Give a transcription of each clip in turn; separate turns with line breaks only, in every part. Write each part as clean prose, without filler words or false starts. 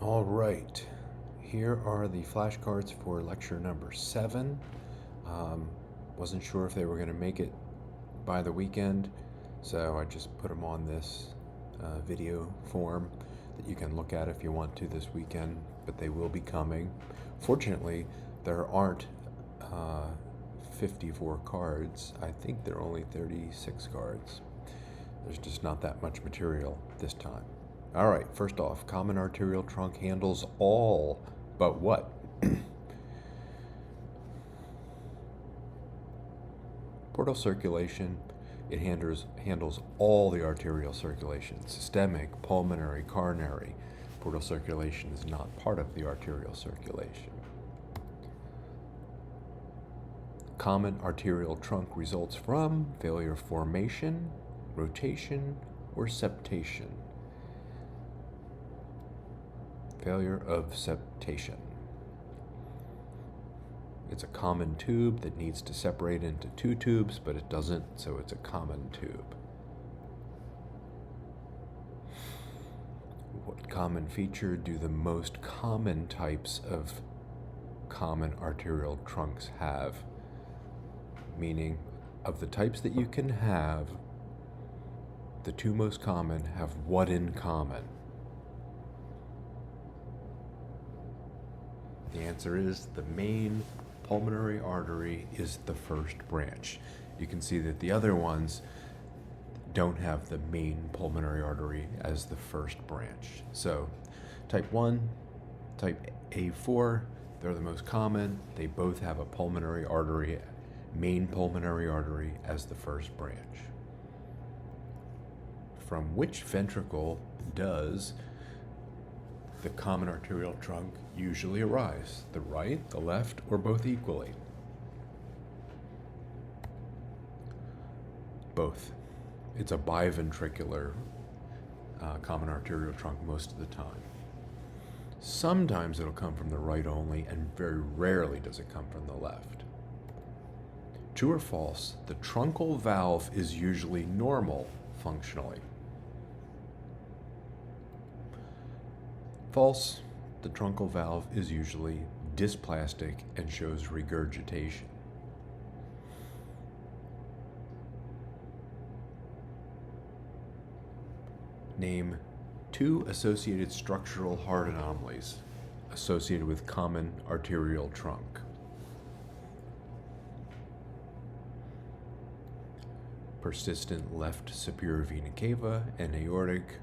All right, here are the flashcards for lecture number 7. Um, wasn't sure if they were going to make it by the weekend, so I just put them on this video form that you can look at if you want to this weekend, but they will be coming. Fortunately, there aren't 54 cards. I think there are only 36 cards. There's just not that much material this time. All right, first off, common arterial trunk handles all but what? Portal circulation. It handles all the arterial circulation: systemic, pulmonary, coronary. Portal circulation is not part of the arterial circulation. Common arterial trunk results from failure of formation, rotation, or septation. Failure of septation. It's a common tube that needs to separate into two tubes, but it doesn't, so it's a common tube. What common feature do the most common types of common arterial trunks have? Meaning, of the types that you can have, the two most common have what in common? The answer is the main pulmonary artery is the first branch. You can see that the other ones don't have the main pulmonary artery as the first branch. So type 1, type A4, they're the most common. They both have a pulmonary artery, main pulmonary artery, as the first branch. From which ventricle does the common arterial trunk usually arise? The right, the left, or both equally? Both. It's a biventricular common arterial trunk most of the time. Sometimes it'll come from the right only, and very rarely does it come from the left. True or false, the truncal valve is usually normal functionally. False, the truncal valve is usually dysplastic and shows regurgitation. Name 2 associated structural heart anomalies associated with common arterial trunk. Persistent left superior vena cava and aortic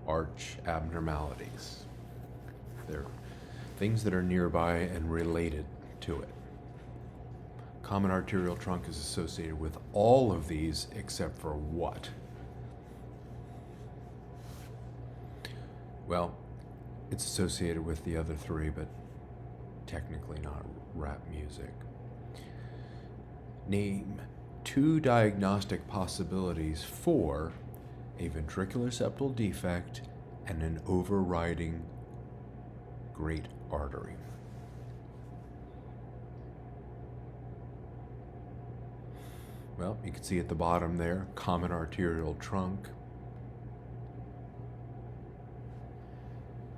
arch abnormalities. They're things that are nearby and related to it. Common arterial trunk is associated with all of these except for what? Well, it's associated with the other 3, but technically not rap music. Name 2 diagnostic possibilities for a ventricular septal defect and an overriding great artery. Well, you can see at the bottom there, common arterial trunk.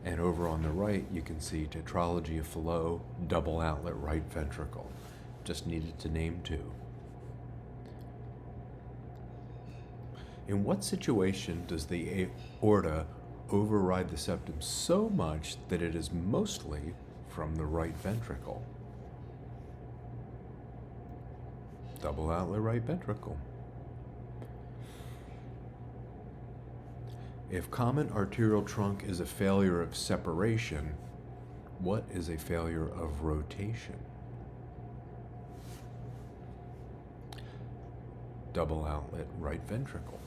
And over on the right, you can see tetralogy of Fallot, double outlet right ventricle. Just needed to name 2. In what situation does the aorta override the septum so much that it is mostly from the right ventricle? Double outlet right ventricle. If common arterial trunk is a failure of separation, what is a failure of rotation? Double outlet right ventricle.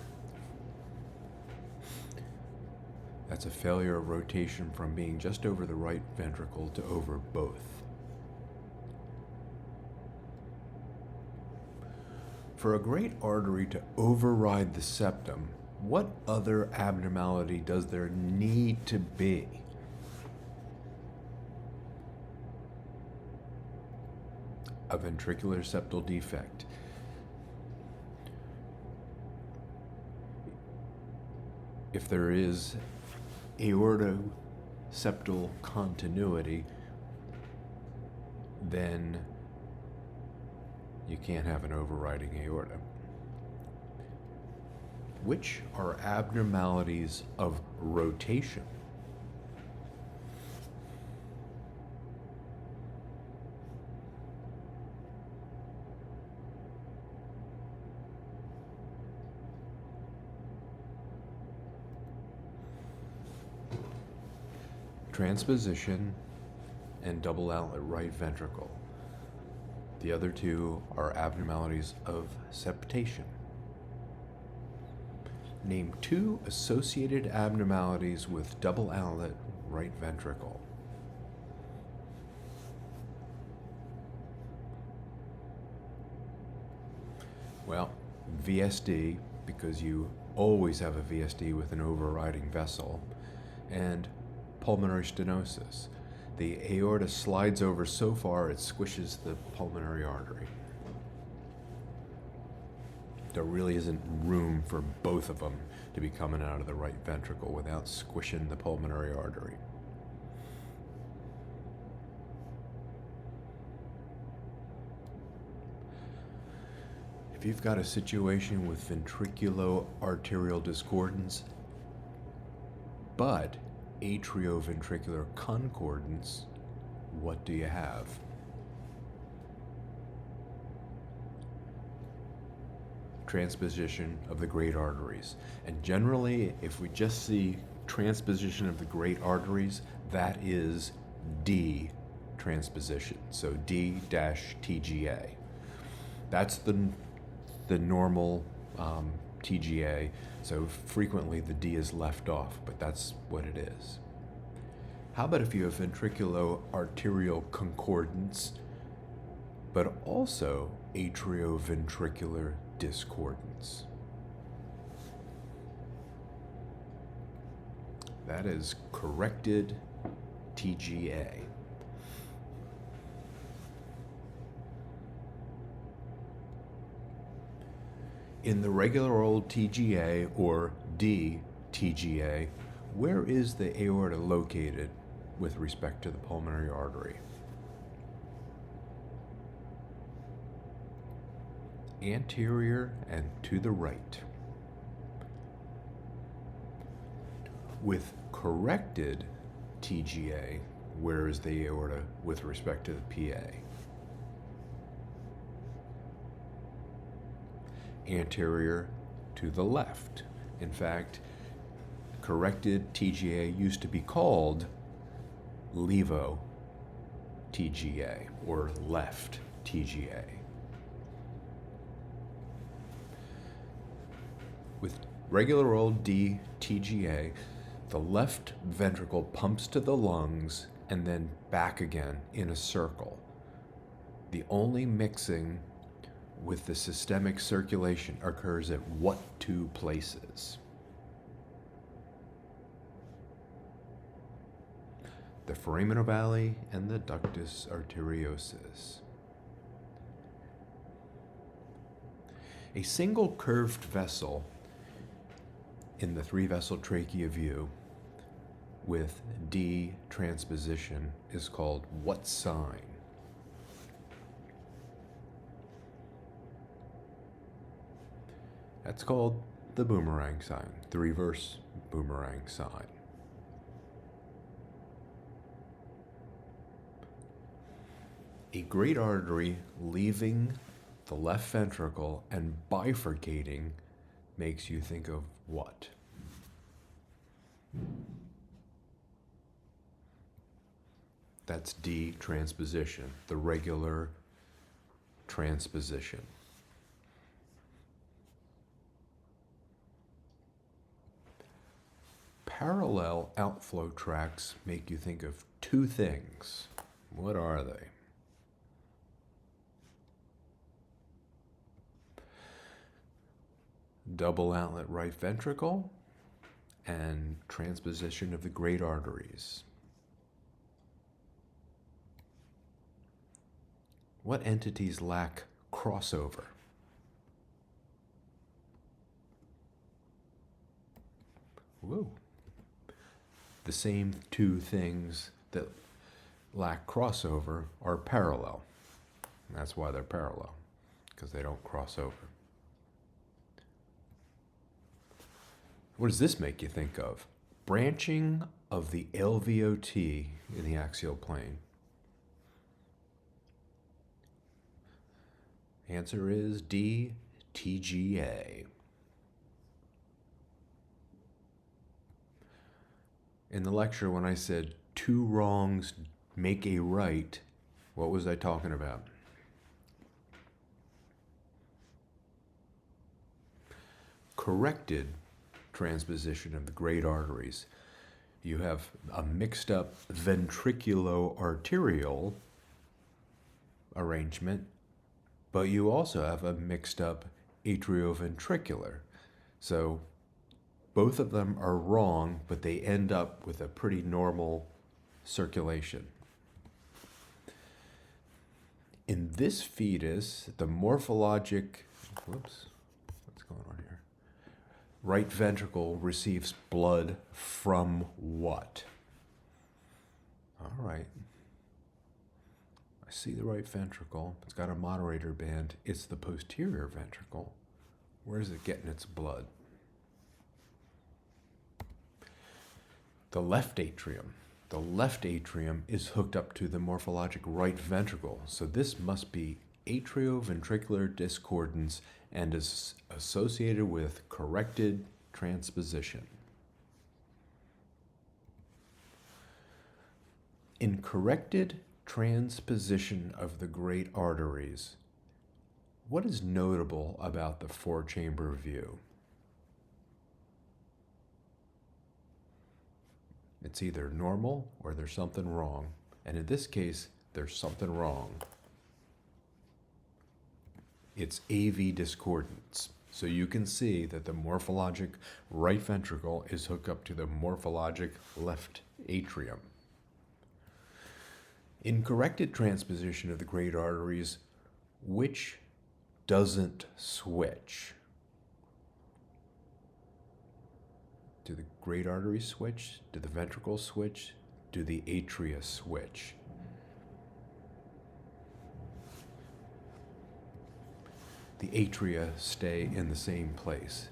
That's a failure of rotation from being just over the right ventricle to over both. For a great artery to override the septum, what other abnormality does there need to be? A ventricular septal defect. If there is septal continuity, then you can't have an overriding aorta. Which are abnormalities of rotation? Transposition and double outlet right ventricle. The other two are abnormalities of septation. Name two associated abnormalities with double outlet right ventricle. Well, VSD, because you always have a VSD with an overriding vessel, and pulmonary stenosis. The aorta slides over so far it squishes the pulmonary artery. There really isn't room for both of them to be coming out of the right ventricle without squishing the pulmonary artery. If you've got a situation with ventriculo-arterial discordance, but atrioventricular concordance, what do you have? Transposition of the great arteries. And generally, if we just see transposition of the great arteries, that is D transposition. So D-TGA. That's the normal TGA. So frequently the D is left off, but that's what it is. How about if you have ventriculo-arterial concordance, but also atrioventricular discordance? That is corrected TGA. In the regular old TGA or D-TGA, where is the aorta located with respect to the pulmonary artery? Anterior and to the right. With corrected TGA, where is the aorta with respect to the PA? Anterior to the left. In fact, corrected TGA used to be called levo TGA or left TGA. With regular old D TGA, the left ventricle pumps to the lungs and then back again in a circle. The only mixing with the systemic circulation occurs at what two places? The foramen ovale and the ductus arteriosus. A single curved vessel in the three-vessel trachea view with D transposition is called what sign? That's called the boomerang sign, the reverse boomerang sign. A great artery leaving the left ventricle and bifurcating makes you think of what? That's D transposition, the regular transposition. Parallel outflow tracts make you think of two things. What are they? Double outlet right ventricle and transposition of the great arteries. What entities lack crossover? Whoa. The same two things that lack crossover are parallel. And that's why they're parallel, because they don't cross over. What does this make you think of? Branching of the LVOT in the axial plane. Answer is D, TGA. In the lecture, when I said two wrongs make a right, what was I talking about? Corrected transposition of the great arteries. You have a mixed up ventriculo-arterial arrangement, but you also have a mixed up atrioventricular. So both of them are wrong, but they end up with a pretty normal circulation. In this fetus, the morphologic, what's going on here? Right ventricle receives blood from what? All right. I see the right ventricle. It's got a moderator band. It's the posterior ventricle. Where is it getting its blood? The left atrium. The left atrium is hooked up to the morphologic right ventricle. So this must be atrioventricular discordance and is associated with corrected transposition. In corrected transposition of the great arteries, what is notable about the four-chamber view? It's either normal or there's something wrong. And in this case, there's something wrong. It's AV discordance. So you can see that the morphologic right ventricle is hooked up to the morphologic left atrium. In corrected transposition of the great arteries, which doesn't switch? Do the great arteries switch? Do the ventricles switch? Do the atria switch? The atria stay in the same place.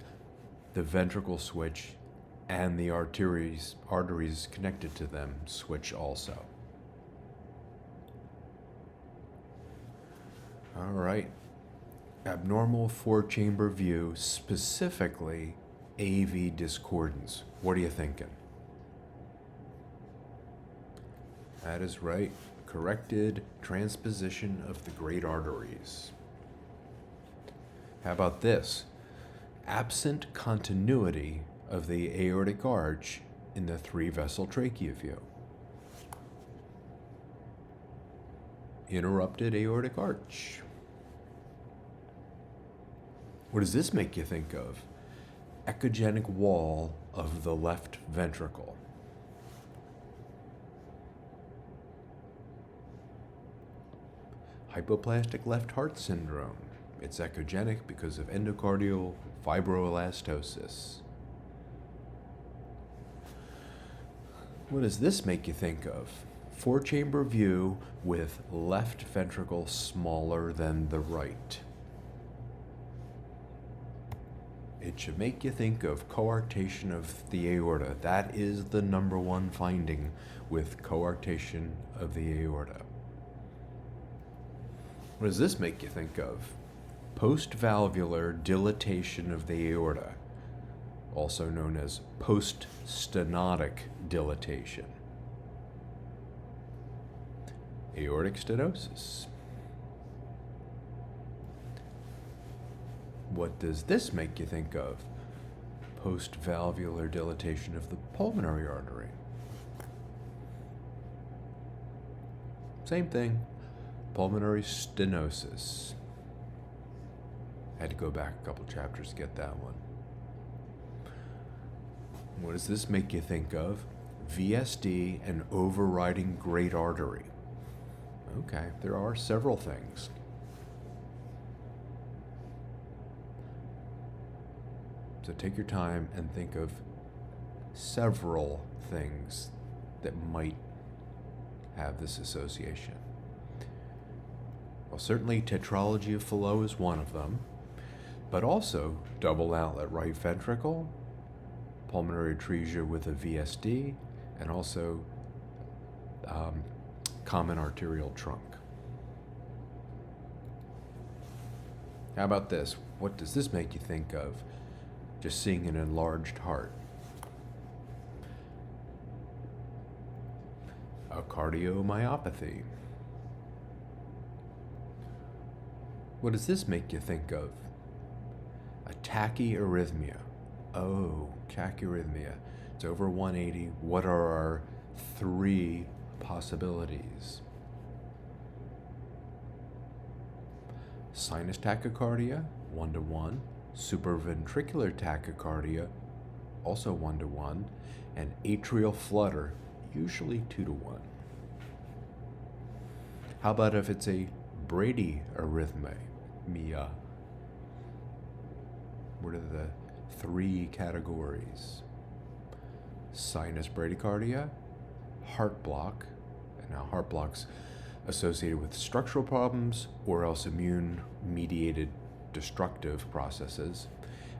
The ventricles switch, and the arteries connected to them switch also. All right. Abnormal four-chamber view, specifically AV discordance. What are you thinking? That is right. Corrected transposition of the great arteries. How about this? Absent continuity of the aortic arch in the three-vessel trachea view. Interrupted aortic arch. What does this make you think of? Echogenic wall of the left ventricle. Hypoplastic left heart syndrome. It's echogenic because of endocardial fibroelastosis. What does this make you think of? Four-chamber view with left ventricle smaller than the right. It should make you think of coarctation of the aorta. That is the number one finding with coarctation of the aorta. What does this make you think of? Post-valvular dilatation of the aorta, also known as post-stenotic dilatation. Aortic stenosis. What does this make you think of? Post-valvular dilatation of the pulmonary artery. Same thing, pulmonary stenosis. Had to go back a couple chapters to get that one. What does this make you think of? VSD and overriding great artery. Okay, there are several things. So take your time and think of several things that might have this association. Well, certainly tetralogy of Fallot is one of them, but also double outlet right ventricle, pulmonary atresia with a VSD, and also common arterial trunk. How about this? What does this make you think of? Just seeing an enlarged heart. A cardiomyopathy. What does this make you think of? A tachyarrhythmia. Oh, tachyarrhythmia. It's over 180. What are our 3 possibilities? Sinus tachycardia, 1-to-1. Supraventricular tachycardia, also 1-to-1. And atrial flutter, usually 2-to-1. How about if it's a bradyarrhythmia? What are the 3 categories? Sinus bradycardia, heart block, and now heart blocks associated with structural problems or else immune-mediated destructive processes.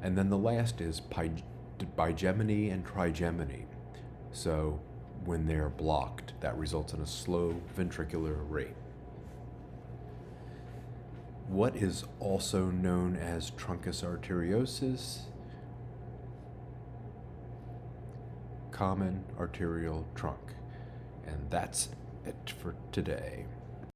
And then the last is bigeminy and trigeminy. So when they're blocked, that results in a slow ventricular rate. What is also known as truncus arteriosus? Common arterial trunk. And that's it for today.